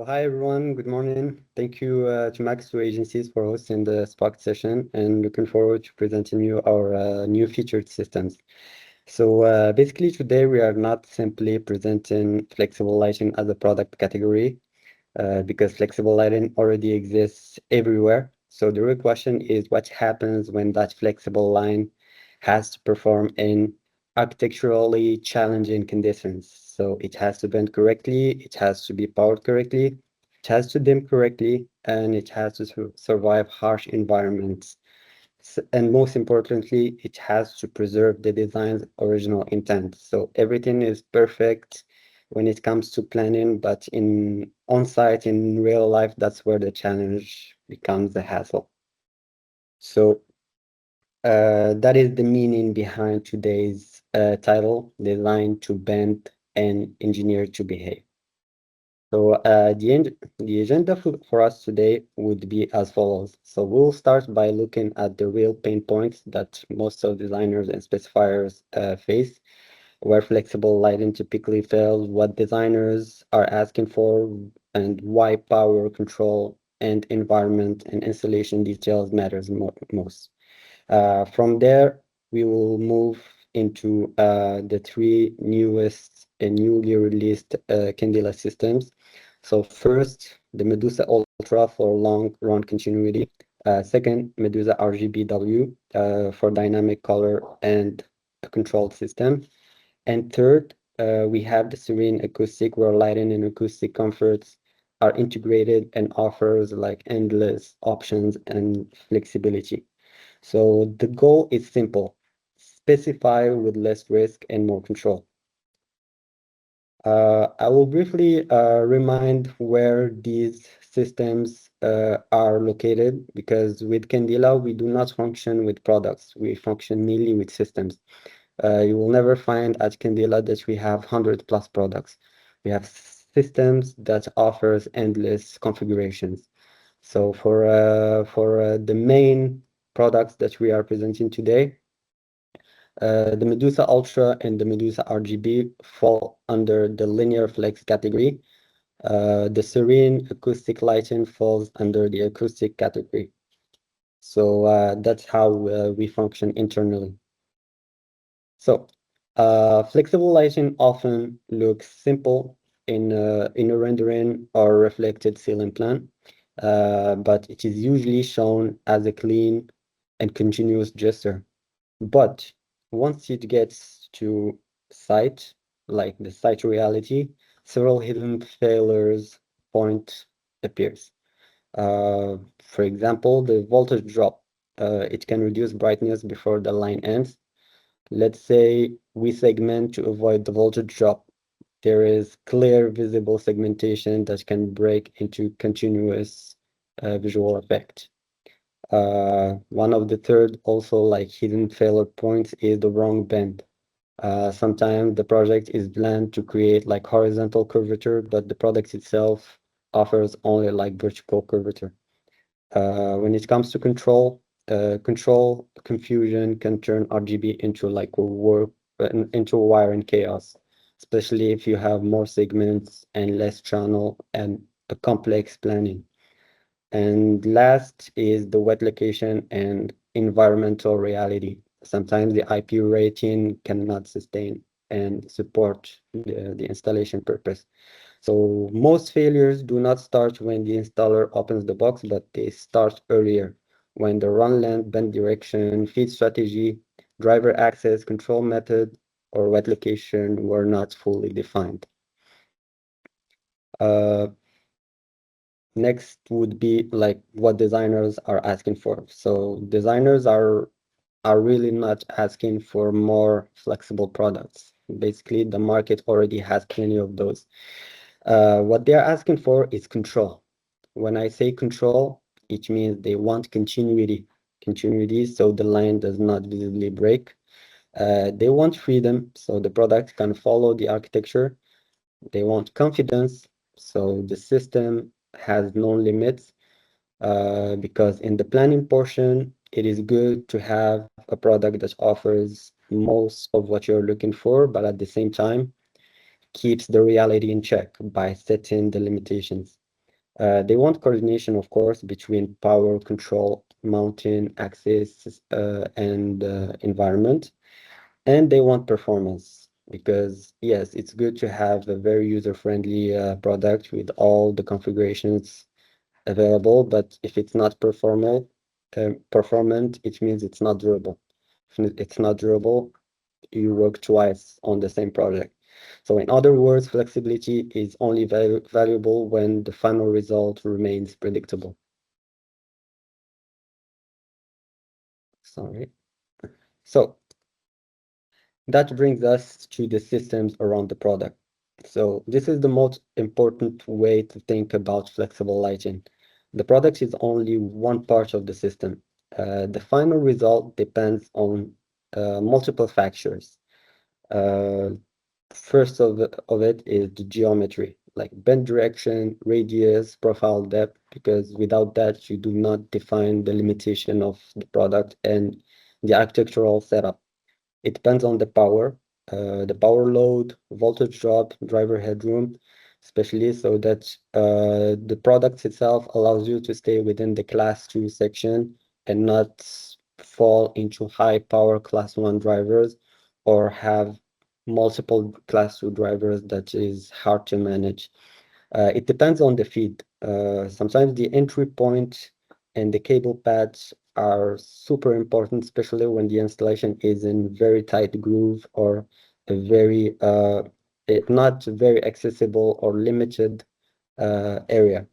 Hi everyone, good morning. Thank you to Max to Agencies for hosting the Spark session and looking forward to presenting you our new featured systems. Basically today we are not simply presenting flexible lighting as a product category because flexible lighting already exists everywhere. So the real question is what happens when that flexible line has to perform in architecturally challenging conditions. So it has to bend correctly, it has to be powered correctly, it has to dim correctly, and it has to survive harsh environments. And most importantly, it has to preserve the design's original intent. So everything is perfect when it comes to planning, but in on-site, in real life, that's where the challenge becomes a hassle. So that is the meaning behind today's title, Designed to Bend and Engineered to Behave. So the agenda for us today would be as follows. So we'll start by looking at the real pain points that most of designers and specifiers face, where flexible lighting typically fails, what designers are asking for, and why power control and environment and installation details matters most. From there, we will move into the three newest and newly released Kendila systems. So first, the Medusa Ultra for long run continuity. Second, Medusa RGBW for dynamic color and a controlled system. And third, we have the Serene Acoustic, where lighting and acoustic comforts are integrated and offers like endless options and flexibility. So the goal is simple: specify with less risk and more control. I will briefly remind where these systems are located, because with Kendila, we do not function with products. We function mainly with systems. You will never find at Kendila that we have 100 plus products. We have systems that offers endless configurations. So for the main products that we are presenting today, the Medusa Ultra and the Medusa RGB fall under the linear flex category. The Serene acoustic lighting falls under the acoustic category. So that's how we function internally. So flexible lighting often looks simple in a rendering or reflected ceiling plan, but it is usually shown as a clean and continuous gesture. But once it gets to site, like the site reality, several hidden failures point appears. For example, the voltage drop. It can reduce brightness before the line ends. Let's say we segment to avoid the voltage drop. There is clear visible segmentation that can break into continuous visual effect. One of the third also like hidden failure points is the wrong bend. Sometimes the project is planned to create like horizontal curvature, but the product itself offers only like vertical curvature. When it comes to control confusion can turn RGB into like into wiring chaos, especially if you have more segments and less channel and a complex planning. And last is the wet location and environmental reality. Sometimes the IP rating cannot sustain and support the installation purpose. So most failures do not start when the installer opens the box, but they start earlier, when the run length, bend direction, feed strategy, driver access, control method, or wet location were not fully defined. Next would be like what designers are asking for. So designers are really not asking for more flexible products. Basically, the market already has plenty of those. What they're asking for is control. When I say control, it means they want continuity. Continuity, so the line does not visibly break. They want freedom, so the product can follow the architecture. They want confidence, so the system has no limits. Because in the planning portion, it is good to have a product that offers most of what you're looking for, but at the same time, keeps the reality in check by setting the limitations. They want coordination, of course, between power control, mountain, axis, and environment. And they want performance because, yes, it's good to have a very user-friendly product with all the configurations available, but if it's not performant, it means it's not durable. If it's not durable, you work twice on the same project. So in other words, flexibility is only valuable when the final result remains predictable. Sorry. So that brings us to the systems around the product. So this is the most important way to think about flexible lighting. The product is only one part of the system. The final result depends on multiple factors. Uh, First of it is the geometry, like bend direction, radius, profile depth, because without that, you do not define the limitation of the product and the architectural setup. It depends on the power load, voltage drop, driver headroom, especially so that the product itself allows you to stay within the class 2 section and not fall into high power class 1 drivers or have multiple class 2 drivers that is hard to manage. It depends on the feed. Sometimes the entry point and the cable pads are super important, especially when the installation is in very tight groove or a very not very accessible or limited area.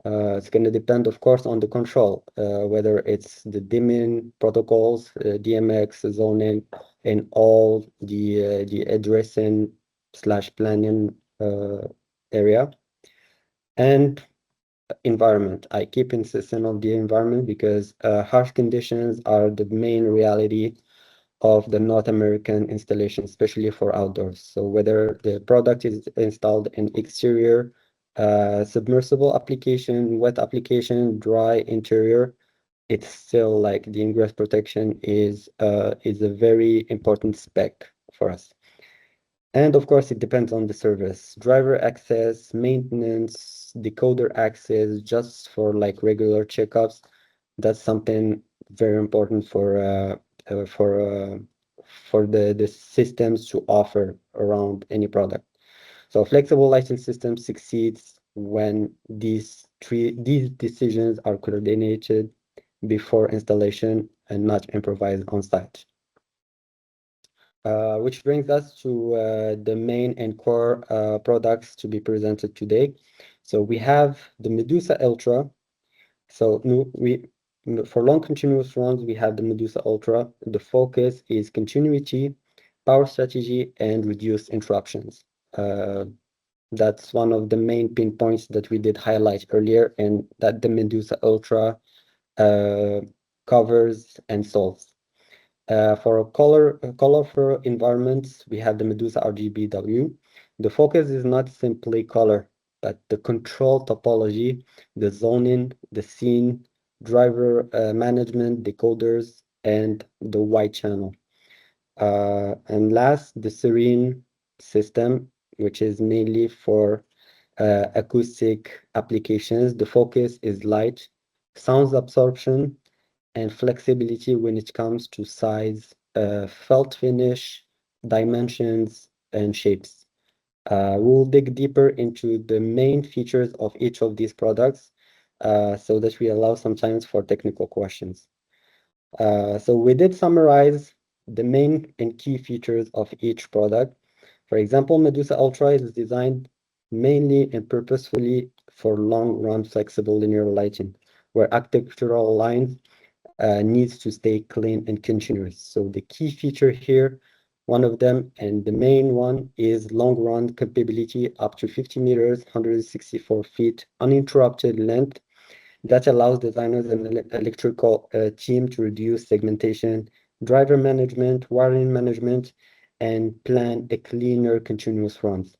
It's going to depend, of course, on the control, whether it's the dimming protocols, DMX, zoning, and all the addressing slash planning area. And environment. I keep insisting on the environment because harsh conditions are the main reality of the North American installation, especially for outdoors. So whether the product is installed in exterior, submersible application, wet application, dry interior, it's still like the ingress protection is a very important spec for us. And of course, it depends on the service. Driver access, maintenance, decoder access, just for like regular checkups. That's something very important uh, for uh, for the systems to offer around any product. So flexible lighting system succeeds when these decisions are coordinated before installation and not improvised on site. Which brings us to the main and core products to be presented today. So we have the Medusa Ultra. So for long continuous runs, we have the Medusa Ultra. The focus is continuity, power strategy, and reduced interruptions. That's one of the main pinpoints that we did highlight earlier, and that the Medusa Ultra uh, covers and solves. For colorful environments, we have the Medusa RGBW. The focus is not simply color, but the control topology, the zoning, the scene, driver management, decoders, and the white channel. And last, the Serene system, which is mainly for acoustic applications. The focus is light, sound absorption, and flexibility when it comes to size, felt finish, dimensions, and shapes. We'll dig deeper into the main features of each of these products so that we allow sometimes for technical questions. So we did summarize the main and key features of each product. For example, Medusa Ultra is designed mainly and purposefully for long-run flexible linear lighting, where architectural lines needs to stay clean and continuous. So the key feature here, one of them, and the main one is long run capability up to 50 meters, 164 feet, uninterrupted length that allows designers and electrical team to reduce segmentation, driver management, wiring management, and plan a cleaner continuous runs.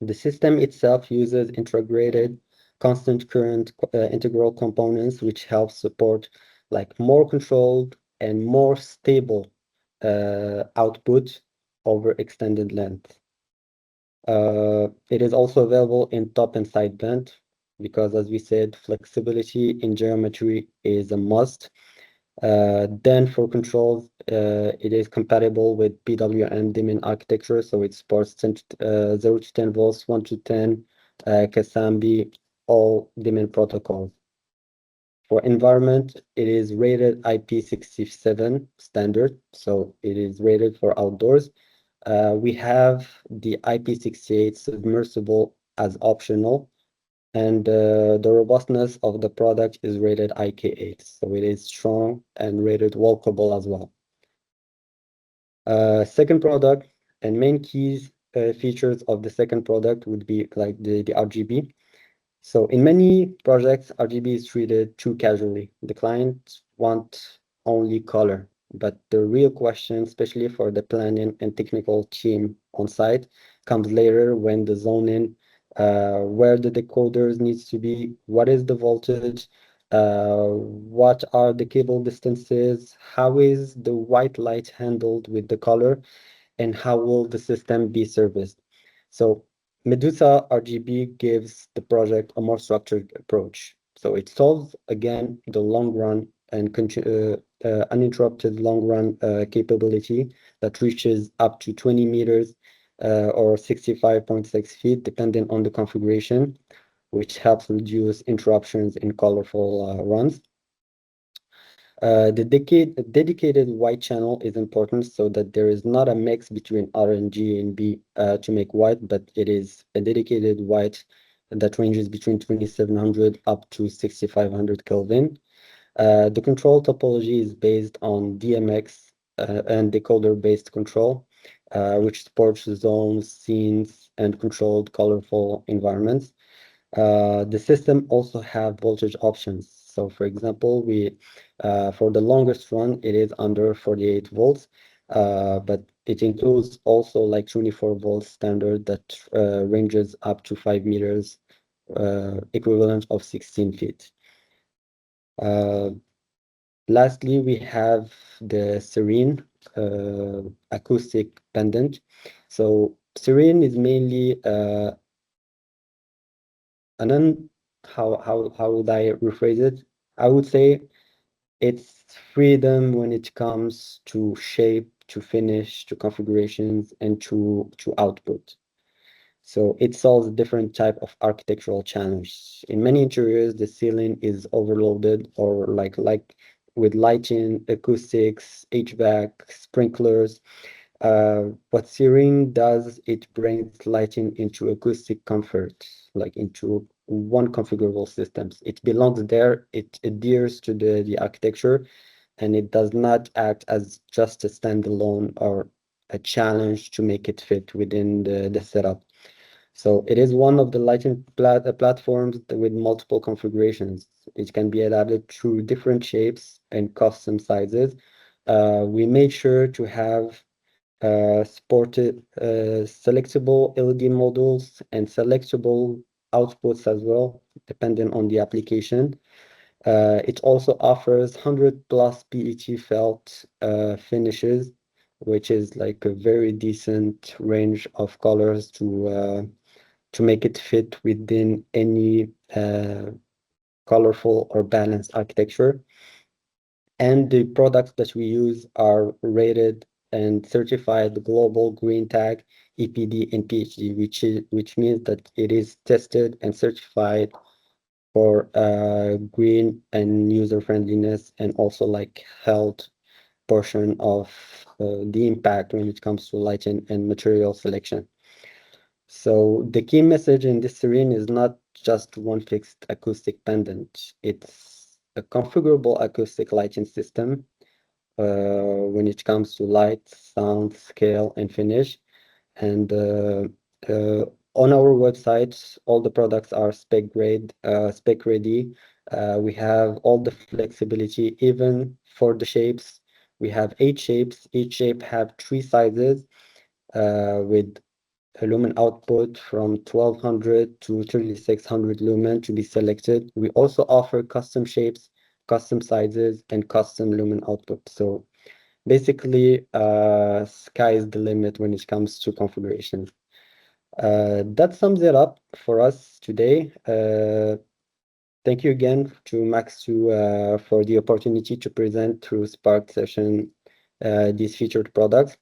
The system itself uses integrated constant current integral components, which help support like more controlled and more stable output over extended length. It is also available in top and side band. because, as we said, flexibility in geometry is a must. Then for controls, it is compatible with PWM dimming architecture, so it supports 0 to 10 volts, 1 to 10, Kasambi, all dimming protocols. For environment, it is rated IP67 standard, so it is rated for outdoors. We have the IP68 submersible as optional, and the robustness of the product is rated IK8, so it is strong and rated walkable as well. Second product and main keys features of the second product would be like the RGB. So in many projects, RGB is treated too casually. The clients want only color, but the real question, especially for the planning and technical team on site, comes later when the zoning, where the decoders needs to be, what is the voltage, what are the cable distances, how is the white light handled with the color, and how will the system be serviced. So Medusa RGB gives the project a more structured approach. So it solves, again, the long run and uninterrupted long run capability that reaches up to 20 meters or 65.6 feet, depending on the configuration, which helps reduce interruptions in colorful runs. The dedicated white channel is important so that there is not a mix between R and G and B to make white, but it is a dedicated white that ranges between 2700 up to 6500 Kelvin. The control topology is based on DMX and decoder-based control, which supports zones, scenes, and controlled colorful environments. The system also have voltage options. So for example, for the longest run, it is under 48 volts, but it includes also like 24 volts standard that ranges up to 5 meters, equivalent of 16 feet. Lastly, we have the Serene acoustic pendant. So Serene is mainly and then how would I rephrase it? I would say it's freedom when it comes to shape, to finish, to configurations, and to output. So it solves a different type of architectural challenge. In many interiors, the ceiling is overloaded or like with lighting, acoustics, HVAC, sprinklers. What Serene does, it brings lighting into acoustic comfort, like into one configurable systems. It belongs there, it adheres to the architecture, and it does not act as just a standalone or a challenge to make it fit within the setup. So it is one of the lighting platforms with multiple configurations. It can be adapted through different shapes and custom sizes. We made sure to have supported selectable LED models and selectable outputs as well, depending on the application. It also offers 100 plus PET felt finishes, which is like a very decent range of colors to make it fit within any colorful or balanced architecture. And the products that we use are rated and certified global green tag, EPD and PhD, which means that it is tested and certified for green and user friendliness, and also like health portion of the impact when it comes to lighting and material selection. So the key message in this Serene is not just one fixed acoustic pendant. It's a configurable acoustic lighting system when it comes to light, sound, scale, and finish. And uh, on our website, all the products are spec ready. We have all the flexibility, even for the shapes. We have 8 shapes. Each shape have 3 sizes with a lumen output from 1200 to 3600 lumen to be selected. We also offer custom shapes, custom sizes, and custom lumen output. So basically, sky is the limit when it comes to configuration. That sums it up for us today. Thank you again to Max for the opportunity to present through Spark session these featured products.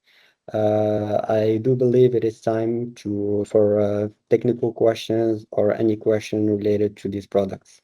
I do believe it is time for technical questions or any question related to these products.